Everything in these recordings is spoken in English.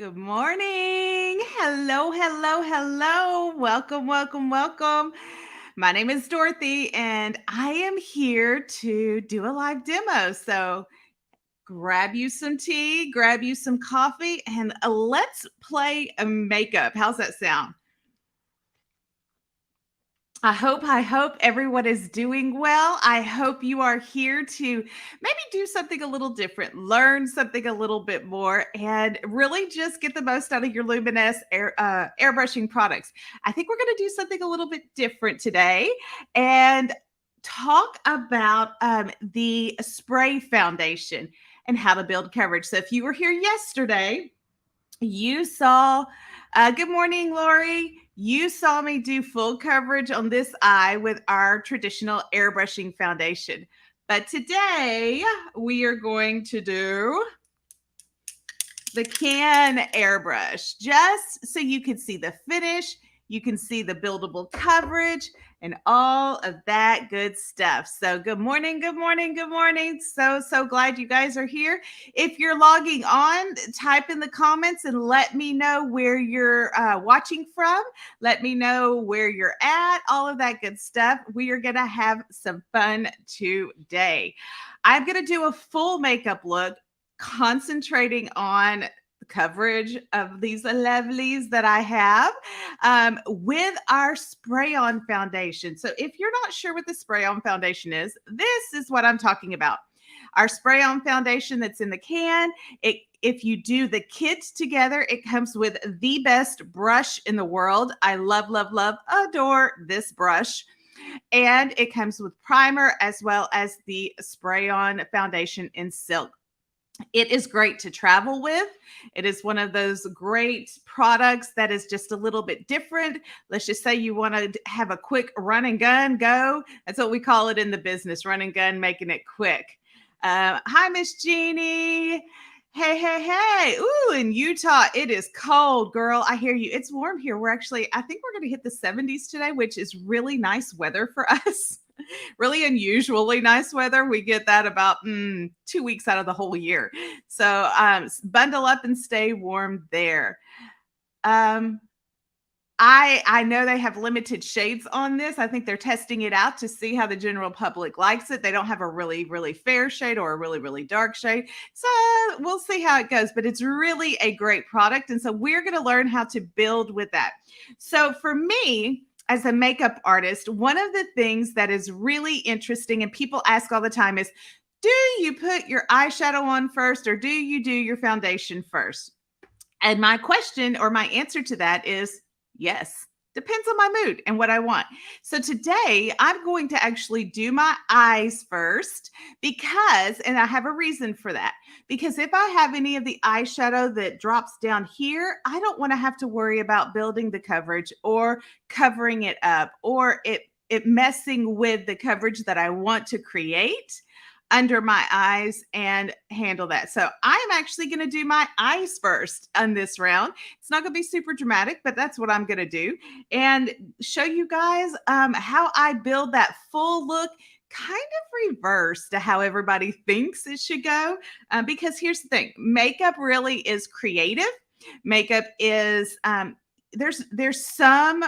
Good morning. Hello, hello, hello. Welcome, welcome, welcome. My name is Dorothy, and I am here to do a live demo. So grab you some tea, grab you some coffee, and let's play a makeup. How's that sound? I hope everyone is doing well. I hope you are here to maybe do something a little different, learn something a little bit more, and really just get the most out of your Luminess airbrushing products. I think we're going to do something a little bit different today and talk about the spray foundation and how to build coverage. So if you were here yesterday, you saw, good morning, Lori. You saw me do full coverage on this eye with our traditional airbrushing foundation. But today we are going to do the can airbrush just so you can see the finish, you can see the buildable coverage and all of that good stuff. So good morning, good morning, good morning. So glad you guys are here. If you're logging on, type in the comments and let me know where you're watching from. Let me know where you're at, all of that good stuff. We are going to have some fun today. I'm going to do a full makeup look, concentrating on the coverage of these lovelies that I have with our spray-on foundation. So if you're not sure what the spray-on foundation is, this is what I'm talking about. Our spray-on foundation that's in the can, if you do the kit together, it comes with the best brush in the world. I love, love, love, adore this brush. And it comes with primer as well as the spray-on foundation in silk. It is great to travel with. It is one of those great products that is just a little bit different. Let's just say you want to have a quick run and gun go. That's what we call it in the business, run and gun, making it quick. Hi, Miss Jeannie. Hey, hey, hey. Ooh, in Utah, it is cold, girl. I hear you. It's warm here. I think we're going to hit the 70s today, which is really nice weather for us. Really unusually nice weather. We get that about 2 weeks out of the whole year. So bundle up and stay warm there. I know they have limited shades on this. I think they're testing it out to see how the general public likes it. They don't have a really, really fair shade or a really, really dark shade. So we'll see how it goes, but it's really a great product. And so we're going to learn how to build with that. So for me, as a makeup artist, one of the things that is really interesting and people ask all the time is, do you put your eyeshadow on first or do you do your foundation first? And my question or my answer to that is yes. Depends on my mood and what I want. So today I'm going to actually do my eyes first because, and I have a reason for that, because if I have any of the eyeshadow that drops down here, I don't want to have to worry about building the coverage or covering it up or it messing with the coverage that I want to create under my eyes and handle that. So I'm actually going to do my eyes first on this round. It's not going to be super dramatic, but that's what I'm going to do and show you guys how I build that full look, kind of reverse to how everybody thinks it should go. Because here's the thing, makeup really is creative. Makeup is there's some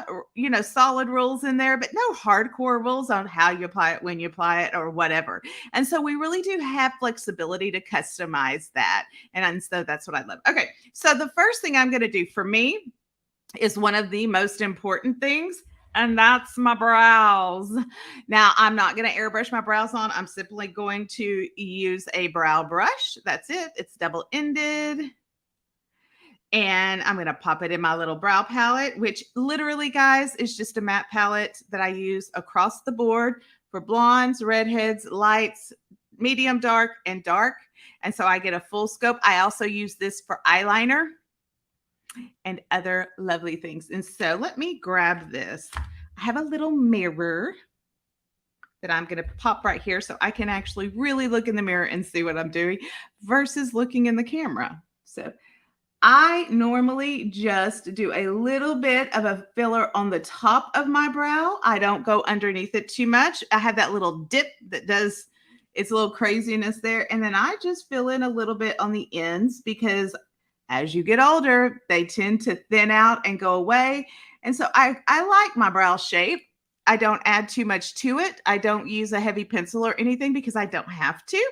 solid rules in there, but no hardcore rules on how you apply it, when you apply it, or whatever. And so we really do have flexibility to customize that. And so that's what I love. Okay, so the first thing I'm going to do for me is one of the most important things, and that's my brows. Now, I'm not going to airbrush my brows on. I'm simply going to use a brow brush. That's it. It's double-ended. And I'm going to pop it in my little brow palette, which literally, guys, is just a matte palette that I use across the board for blondes, redheads, lights, medium dark, and dark. And so I get a full scope. I also use this for eyeliner and other lovely things. And so let me grab this. I have a little mirror that I'm going to pop right here so I can actually really look in the mirror and see what I'm doing versus looking in the camera. So I normally just do a little bit of a filler on the top of my brow. I don't go underneath it too much. I have that little dip that does its little craziness there. And then I just fill in a little bit on the ends because As you get older, they tend to thin out and go away. And so I like my brow shape. I don't add too much to it. I don't use a heavy pencil or anything because I don't have to.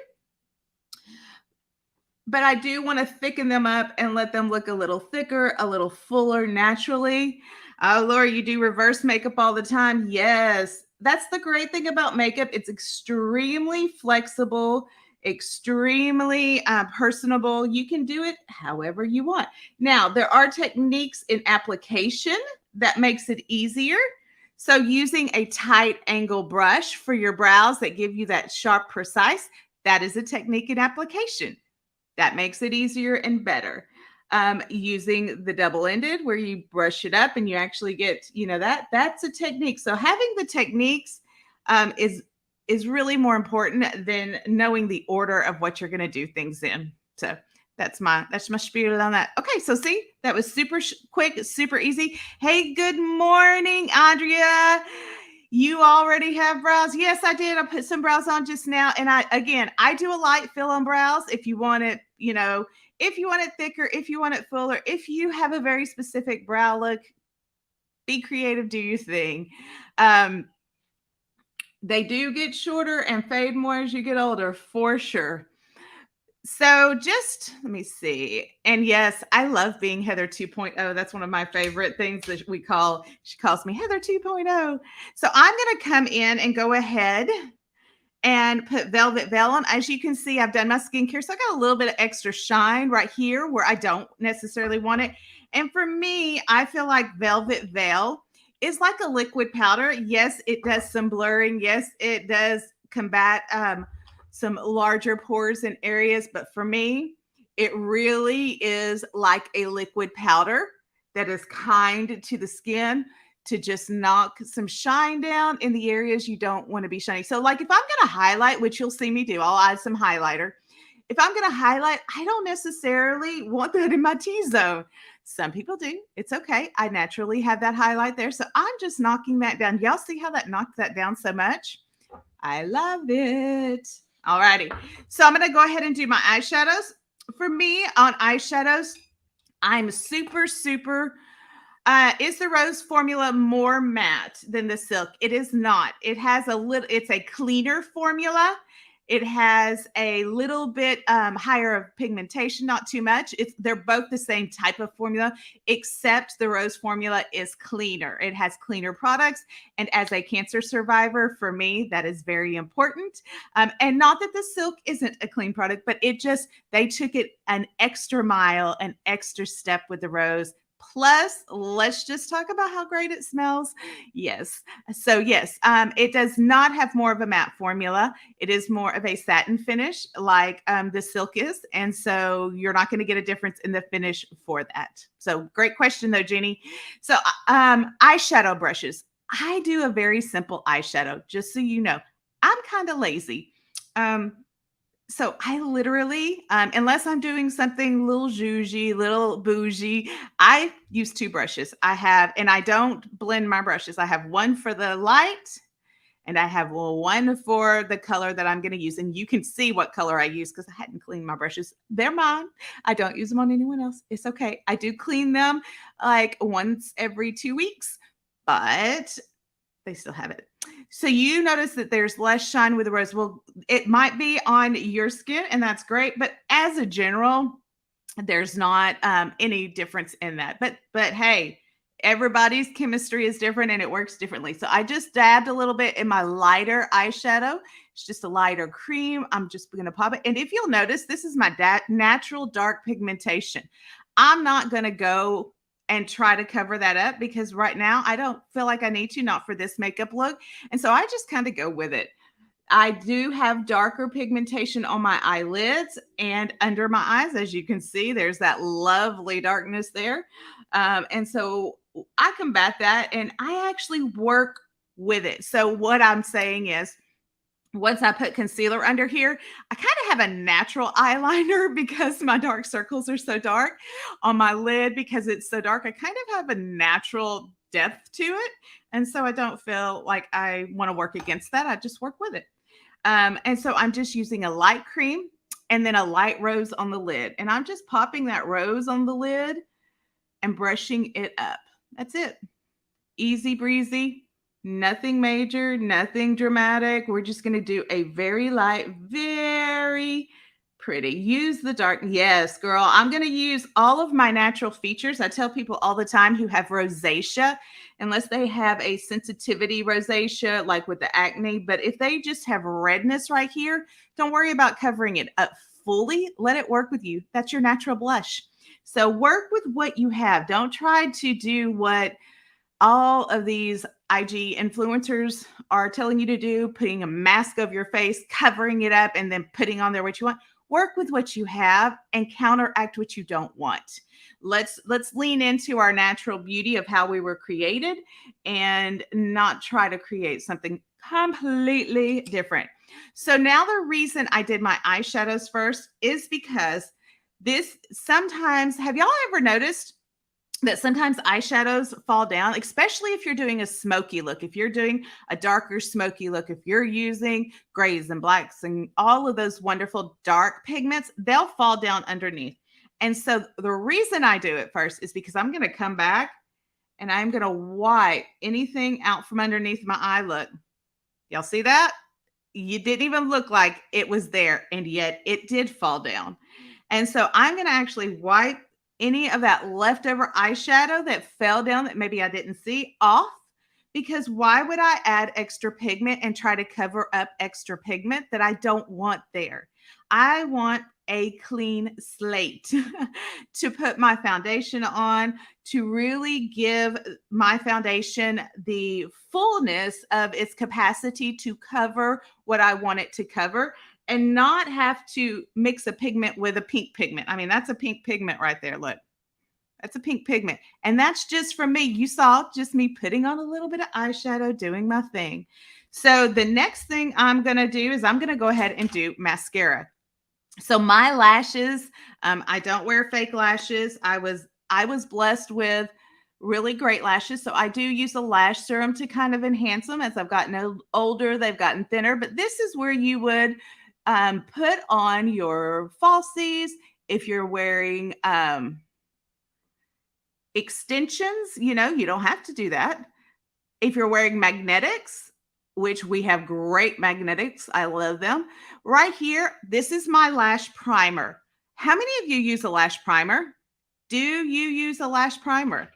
But I do want to thicken them up and let them look a little thicker, a little fuller naturally. Oh, Laura, you do reverse makeup all the time? Yes. That's the great thing about makeup. It's extremely flexible, extremely personable. You can do it however you want. Now, there are techniques in application that makes it easier. So using a tight angle brush for your brows that give you that sharp, precise, that is a technique in application. That makes it easier and better. Using the double-ended where you brush it up and you actually get, that's a technique. So having the techniques is really more important than knowing the order of what you're going to do things in. So that's my spiel on that. Okay, so see, that was super quick, super easy. Hey, good morning, Andrea. You already have brows? Yes, I did. I put some brows on just now. And I do a light fill on brows if you want it, if you want it thicker, if you want it fuller, if you have a very specific brow look, be creative, do your thing. They do get shorter and fade more as you get older, for sure. So just let me see. And yes, I love being Heather 2.0. That's one of my favorite things that she calls me Heather 2.0. So I'm going to come in and go ahead and put Velvet Veil on. As you can see, I've done my skincare. So I got a little bit of extra shine right here where I don't necessarily want it. And for me, I feel like Velvet Veil is like a liquid powder. Yes, it does some blurring. Yes, it does combat some larger pores in areas. But for me, it really is like a liquid powder that is kind to the skin to just knock some shine down in the areas you don't want to be shiny. So like if I'm going to highlight, which you'll see me do, I'll add some highlighter. If I'm going to highlight, I don't necessarily want that in my T-zone. Some people do. It's okay. I naturally have that highlight there. So I'm just knocking that down. Y'all see how that knocked that down so much? I love it. All righty. So I'm going to go ahead and do my eyeshadows. For me on eyeshadows, I'm super, is the Rose formula more matte than the Silk? It is not. It has it's a cleaner formula. It has a little bit higher of pigmentation, not too much. They're both the same type of formula, except the Rose formula is cleaner. It has cleaner products. And as a cancer survivor, for me, that is very important. And not that the Silk isn't a clean product, but they took it an extra mile, an extra step with the Rose. Plus, let's just talk about how great it smells. Yes. So yes, it does not have more of a matte formula. It is more of a satin finish like the Silk is. And so you're not going to get a difference in the finish for that. So great question though, Jeannie. So eyeshadow brushes. I do a very simple eyeshadow, just so you know. I'm kind of lazy. So I literally, unless I'm doing something little zhuzhy, little bougie, I use two brushes. And I don't blend my brushes. I have one for the light and I have one for the color that I'm going to use. And you can see what color I use because I hadn't cleaned my brushes. They're mine. I don't use them on anyone else. It's okay. I do clean them like once every 2 weeks, but they still have it. So you notice that there's less shine with the Rose. Well, it might be on your skin and that's great. But as a general, there's not any difference in that. But hey, everybody's chemistry is different and it works differently. So I just dabbed a little bit in my lighter eyeshadow. It's just a lighter cream. I'm just going to pop it. And if you'll notice, this is my natural dark pigmentation. I'm not going to go and try to cover that up because right now I don't feel like I need to, not for this makeup look. And so I just kind of go with it. I do have darker pigmentation on my eyelids and under my eyes. As you can see, there's that lovely darkness there. And so I combat that and I actually work with it. So what I'm saying is, once I put concealer under here, I kind of have a natural eyeliner because my dark circles are so dark on my lid because it's so dark. I kind of have a natural depth to it. And so I don't feel like I want to work against that. I just work with it. And so I'm just using a light cream and then a light rose on the lid. And I'm just popping that rose on the lid and brushing it up. That's it. Easy breezy, nothing major, nothing dramatic. We're just going to do a very light, very pretty. Use the dark. Yes, girl. I'm going to use all of my natural features. I tell people all the time who have rosacea, unless they have a sensitivity rosacea, like with the acne, but if they just have redness right here, don't worry about covering it up fully. Let it work with you. That's your natural blush. So work with what you have. Don't try to do what all of these IG influencers are telling you to do, putting a mask over your face, covering it up, and then putting on there what you want. Work with what you have and counteract what you don't want. Let's lean into our natural beauty of how we were created and not try to create something completely different. So now the reason I did my eyeshadows first is because this sometimes, have y'all ever noticed that sometimes eyeshadows fall down, especially if you're doing a smoky look, if you're doing a darker smoky look, if you're using grays and blacks and all of those wonderful dark pigments, they'll fall down underneath. And so the reason I do it first is because I'm going to come back and I'm going to wipe anything out from underneath my eye. Look, y'all see that? You didn't even look like it was there, and yet it did fall down. And so I'm going to actually wipe any of that leftover eyeshadow that fell down that maybe I didn't see off, because why would I add extra pigment and try to cover up extra pigment that I don't want there? I want a clean slate to put my foundation on, to really give my foundation the fullness of its capacity to cover what I want it to cover, and not have to mix a pigment with a pink pigment. I mean, that's a pink pigment right there. Look, that's a pink pigment. And that's just from me. You saw just me putting on a little bit of eyeshadow, doing my thing. So the next thing I'm going to do is I'm going to go ahead and do mascara. So my lashes, I don't wear fake lashes. I was blessed with really great lashes. So I do use a lash serum to kind of enhance them. As I've gotten older, they've gotten thinner, but this is where you would put on your falsies. If you're wearing extensions, you don't have to do that. If you're wearing magnetics, which we have great magnetics, I love them. Right here, this is my lash primer. How many of you use a lash primer? Do you use a lash primer?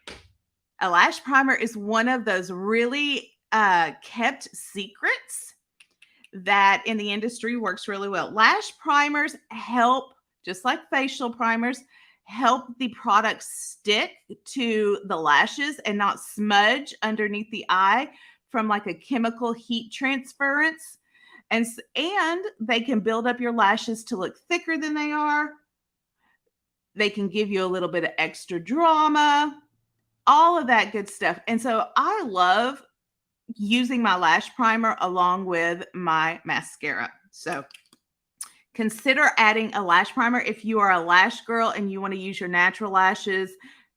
A lash primer is one of those really kept secrets that in the industry works really well. Lash primers help, just like facial primers, help the product stick to the lashes and not smudge underneath the eye from like a chemical heat transference. And they can build up your lashes to look thicker than they are. They can give you a little bit of extra drama, all of that good stuff. And so I love using my lash primer along with my mascara. So consider adding a lash primer. If you are a lash girl and you want to use your natural lashes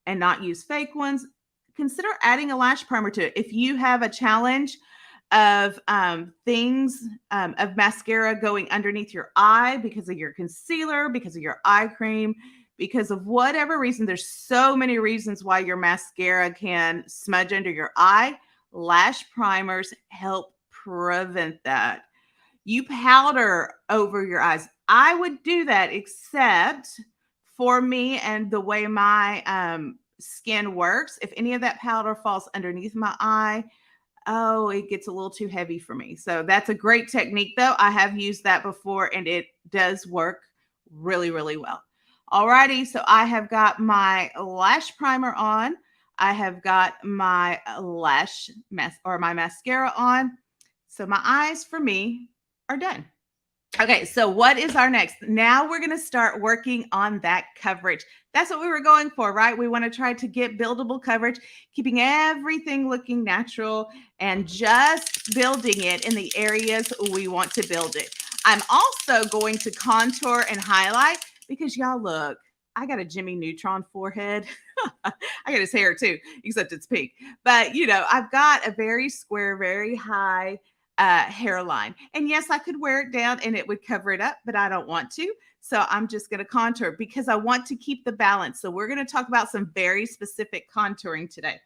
and not use fake ones, consider adding a lash primer to it. If you have a challenge of of mascara going underneath your eye because of your concealer, because of your eye cream, because of whatever reason, there's so many reasons why your mascara can smudge under your eye. Lash primers help prevent that. You powder over your eyes. I would do that, except for me and the way my skin works. If any of that powder falls underneath my eye, oh, it gets a little too heavy for me. So that's a great technique, though. I have used that before, and it does work really, really well. Alrighty, so I have got my lash primer on. I have got my my mascara on. So my eyes, for me, are done. Okay, so what is our next? Now we're going to start working on that coverage. That's what we were going for, right? We want to try to get buildable coverage, keeping everything looking natural and just building it in the areas we want to build it. I'm also going to contour and highlight because y'all look, I got a Jimmy Neutron forehead. I got his hair too, except it's pink. But, I've got a very square, very high hairline. And yes, I could wear it down and it would cover it up, but I don't want to. So I'm just going to contour because I want to keep the balance. So we're going to talk about some very specific contouring today.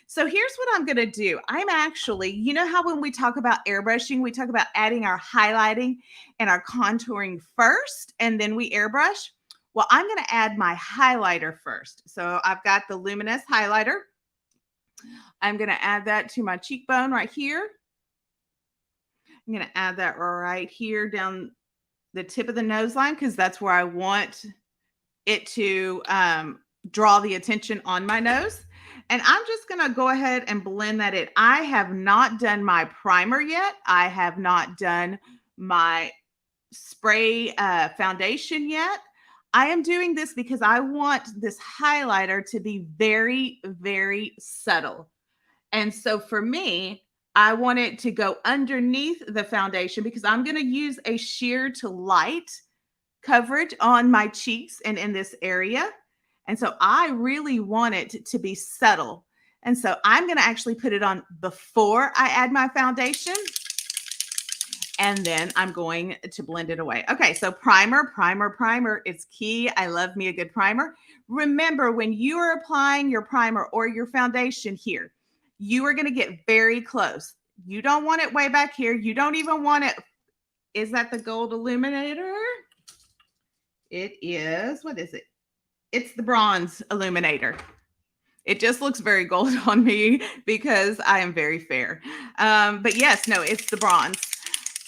So here's what I'm going to do. I'm actually, you know how when we talk about airbrushing, we talk about adding our highlighting and our contouring first, and then we airbrush. Well, I'm going to add my highlighter first. So I've got the Luminous highlighter. I'm going to add that to my cheekbone right here. I'm going to add that right here down the tip of the nose line because that's where I want it to draw the attention on my nose. And I'm just going to go ahead and blend that in. I have not done my primer yet. I have not done my spray foundation yet. I am doing this because I want this highlighter to be very, very subtle. And so for me, I want it to go underneath the foundation because I'm going to use a sheer to light coverage on my cheeks and in this area. And so I really want it to be subtle. And so I'm going to actually put it on before I add my foundation. And then I'm going to blend it away. Okay, so primer is key. I love me a good primer. Remember, when you are applying your primer or your foundation here, you are going to get very close. You don't want it way back here. You don't even want it. Is that the gold illuminator? It is. What is it? It's the bronze illuminator. It just looks very gold on me because I am very fair. But yes, no, it's the bronze.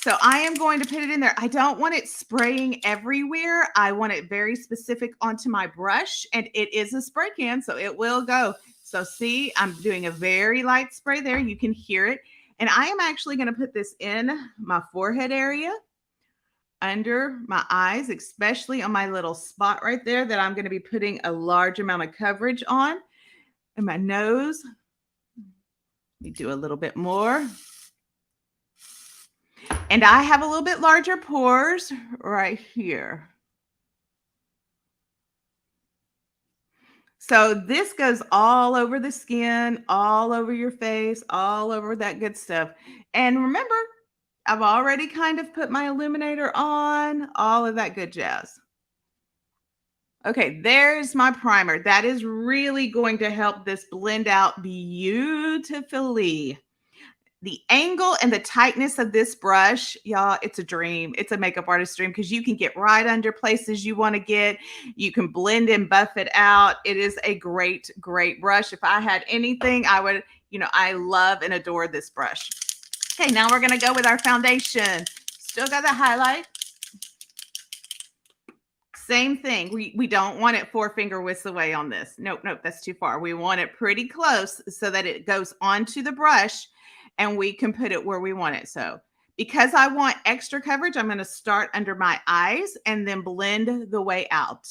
So I am going to put it in there. I don't want it spraying everywhere. I want it very specific onto my brush, and it is a spray can, so it will go. So see, I'm doing a very light spray there. You can hear it. And I am actually going to put this in my forehead area, under my eyes, especially on my little spot right there that I'm going to be putting a large amount of coverage on. And my nose. Let me do a little bit more. And I have a little bit larger pores right here. So this goes all over the skin, all over your face, all over that good stuff. And remember, I've already kind of put my illuminator on, all of that good jazz. Okay, there's my primer. That is really going to help this blend out beautifully. The angle and the tightness of this brush, y'all, it's a dream. It's a makeup artist's dream because you can get right under places you want to get. You can blend and buff it out. It is a great, great brush. If I had anything, I would, I love and adore this brush. Okay, now we're going to go with our foundation. Still got the highlight. Same thing. We don't want it 4-finger whisk away on this. Nope, that's too far. We want it pretty close so that it goes onto the brush and we can put it where we want it. So because I want extra coverage, I'm going to start under my eyes and then blend the way out.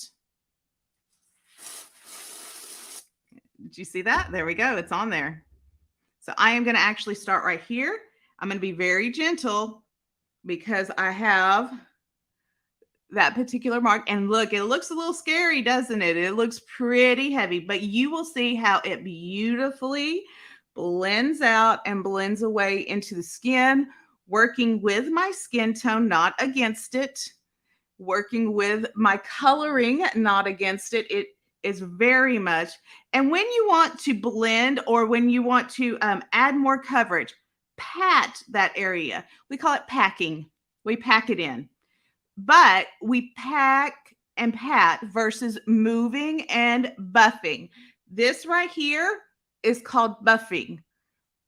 Did you see that? There we go. It's on there. So I am going to actually start right here. I'm going to be very gentle because I have that particular mark. And look, it looks a little scary, doesn't it? It looks pretty heavy, but you will see how it beautifully blends out and blends away into the skin, working with my skin tone, not against it, working with my coloring, not against it. It is very much. And when you want to blend or when you want to add more coverage, pat that area. We call it packing. We pack it in. But we pack and pat versus moving and buffing. This right here is called buffing.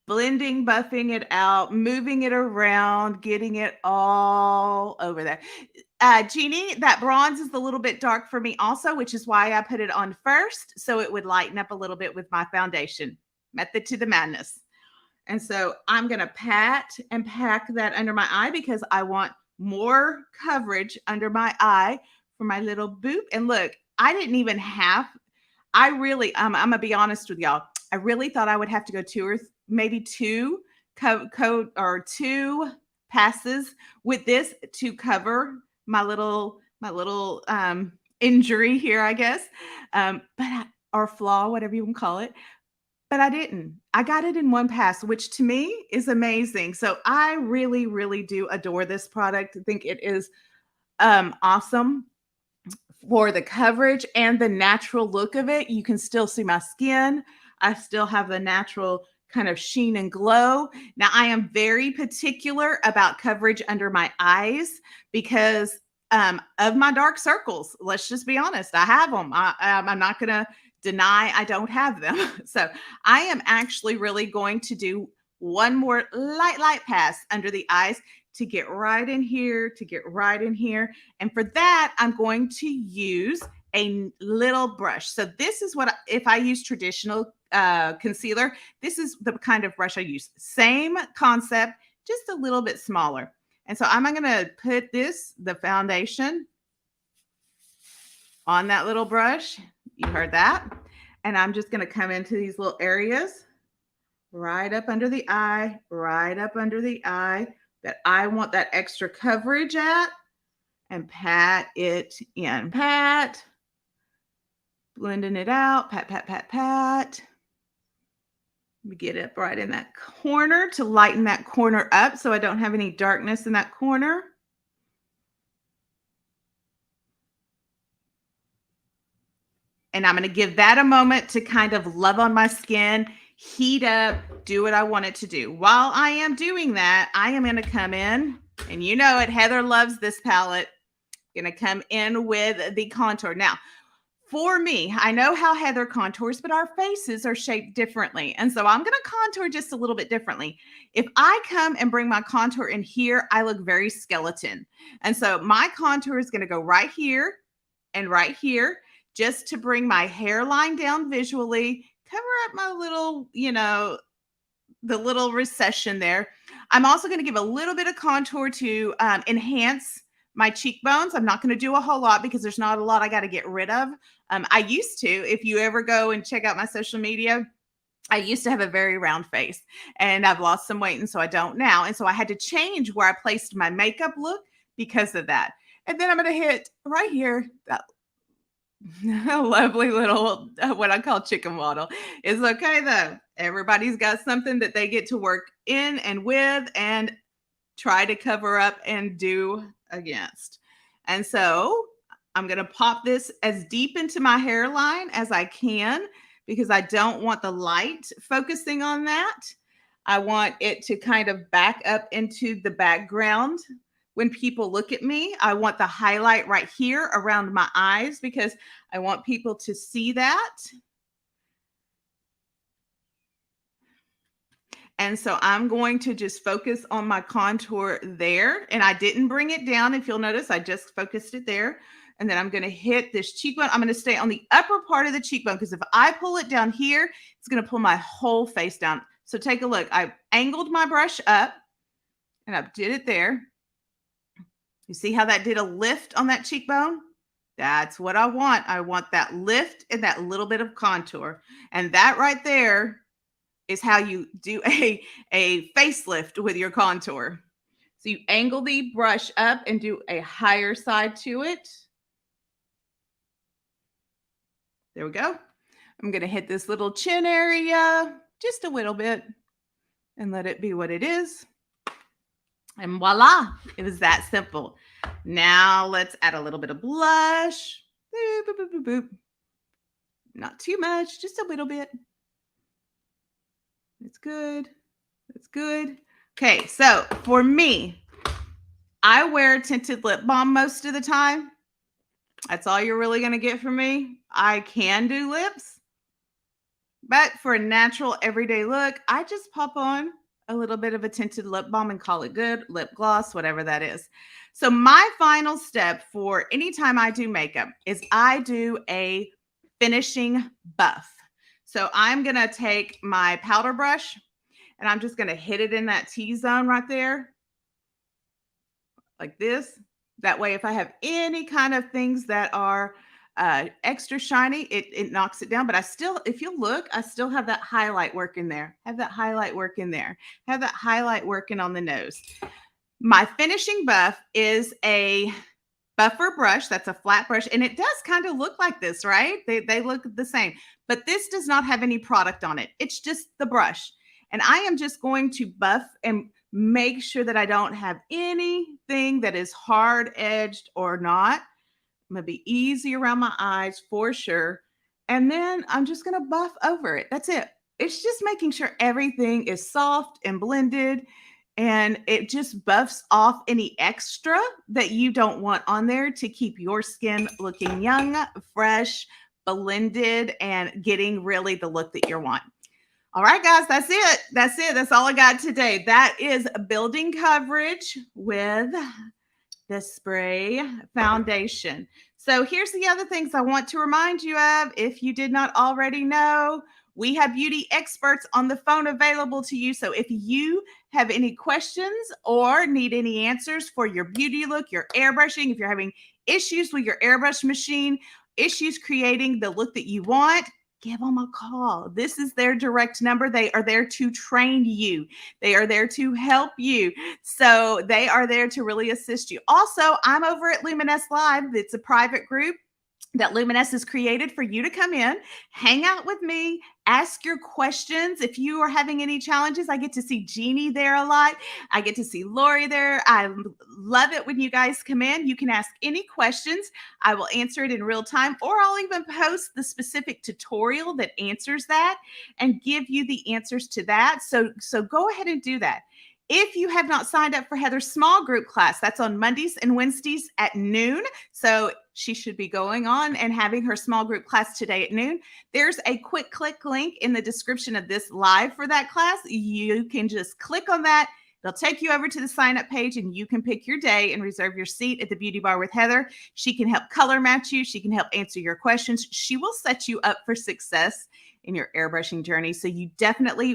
Blending, buffing it out, moving it around, getting it all over there. Jeannie, that bronze is a little bit dark for me also, which is why I put it on first, so it would lighten up a little bit with my foundation. Method to the madness. And so I'm going to pat and pack that under my eye because I want more coverage under my eye for my little boop. And look, I didn't even have, I'm going to be honest with y'all. I really thought I would have to go maybe two passes with this to cover my little injury here, I guess, or flaw, whatever you want to call it. But I didn't. I got it in one pass, which to me is amazing. So I really, really do adore this product. I think it is awesome. for the coverage and the natural look of it. You can still see my skin. I still have the natural kind of sheen and glow. Now, I am very particular about coverage under my eyes because of my dark circles. Let's just be honest. I have them. I'm not going to deny I don't have them. So I am actually really going to do one more light pass under the eyes to get right in here, to get right in here. And for that, I'm going to use a little brush. So this is what, if I use traditional concealer, this is the kind of brush I use. Same concept, just a little bit smaller. And so I'm going to put the foundation on that little brush. You heard that. And I'm just going to come into these little areas right up under the eye, right up under the eye that I want that extra coverage at, and pat it in. Pat, blending it out, pat, pat, pat, pat. Let me get up right in that corner to lighten that corner up so I don't have any darkness in that corner. And I'm going to give that a moment to kind of love on my skin, heat up, do what I want it to do. While I am doing that, I am going to come in, and you know it, Heather loves this palette. I'm going to come in with the contour. Now, for me, I know how Heather contours, but our faces are shaped differently. And so I'm going to contour just a little bit differently. If I come and bring my contour in here, I look very skeleton. And so my contour is going to go right here and right here, just to bring my hairline down visually, cover up my little, the little recession there. I'm also going to give a little bit of contour to enhance my cheekbones. I'm not going to do a whole lot because there's not a lot I got to get rid of. I used to, if you ever go and check out my social media, I used to have a very round face, and I've lost some weight, and so I don't now. And so I had to change where I placed my makeup look because of that. And then I'm going to hit right here, that a lovely little, what I call chicken waddle. It's okay though. Everybody's got something that they get to work in and with and try to cover up and do against. And so I'm going to pop this as deep into my hairline as I can because I don't want the light focusing on that. I want it to kind of back up into the background. When people look at me, I want the highlight right here around my eyes because I want people to see that. And so I'm going to just focus on my contour there. And I didn't bring it down. If you'll notice, I just focused it there. And then I'm going to hit this cheekbone. I'm going to stay on the upper part of the cheekbone because if I pull it down here, it's going to pull my whole face down. So take a look. I angled my brush up and I did it there. You see how that did a lift on that cheekbone? That's what I want. I want that lift and that little bit of contour. And that right there is how you do a facelift with your contour. So you angle the brush up and do a higher side to it. There we go. I'm going to hit this little chin area just a little bit and let it be what it is. And voila, it was that simple. Now let's add a little bit of blush. Boop, boop, boop, boop, boop. Not too much, just a little bit. It's good. It's good. Okay, so for me, I wear tinted lip balm most of the time. That's all you're really going to get from me. I can do lips, but for a natural everyday look, I just pop on a little bit of a tinted lip balm and call it good. Lip gloss, whatever that is. So my final step for anytime I do makeup is I do a finishing buff. So I'm going to take my powder brush and I'm just going to hit it in that T-zone right there. Like this. That way, if I have any kind of things that are extra shiny, it knocks it down. But I still, if you look, I still have that highlight work in there. Have that highlight work in there. Have that highlight working on the nose. My finishing buff is a buffer brush. That's a flat brush. And it does kind of look like this, right? They look the same. But this does not have any product on it. It's just the brush. And I am just going to buff and make sure that I don't have anything that is hard edged or not. I'm going to be easy around my eyes for sure. And then I'm just going to buff over it. That's it. It's just making sure everything is soft and blended, and it just buffs off any extra that you don't want on there to keep your skin looking young, fresh, blended, and getting really the look that you want. All right, guys, that's it. That's it. That's all I got today. That is building coverage with the spray foundation. So here's the other things I want to remind you of. If you did not already know, we have beauty experts on the phone available to you. So if you have any questions or need any answers for your beauty look, your airbrushing, if you're having issues with your airbrush machine, issues creating the look that you want, give them a call. This is their direct number. They are there to train you. They are there to help you. So they are there to really assist you. Also, I'm over at Luminess Live. It's a private group that Luminess has created for you to come in, hang out with me, ask your questions. If you are having any challenges, I get to see Jeannie there a lot. I get to see Lori there. I love it when you guys come in. You can ask any questions. I will answer it in real time, or I'll even post the specific tutorial that answers that and give you the answers to that. So go ahead and do that. If you have not signed up for Heather's small group class, that's on Mondays and Wednesdays at noon. So she should be going on and having her small group class today at noon. There's a quick click link in the description of this live for that class. You can just click on that. It'll take you over to the sign up page, and you can pick your day and reserve your seat at the Beauty Bar with Heather. She can help color match you. She can help answer your questions. She will set you up for success in your airbrushing journey. So you definitely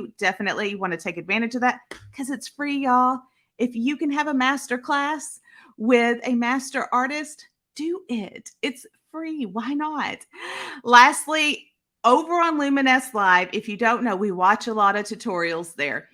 want to take advantage of that, because it's free, y'all. If you can have a master class with a master artist, do it. It's free. Why not? Lastly, over on Luminess Live, if you don't know, we watch a lot of tutorials there.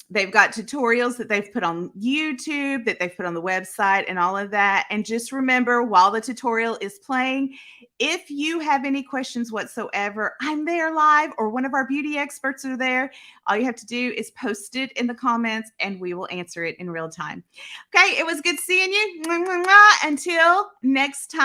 They've got tutorials that they've put on YouTube, that they've put on the website, and all of that. And just remember, while the tutorial is playing, if you have any questions whatsoever, I'm there live, or one of our beauty experts are there. All you have to do is post it in the comments, and we will answer it in real time. Okay, it was good seeing you. Until next time.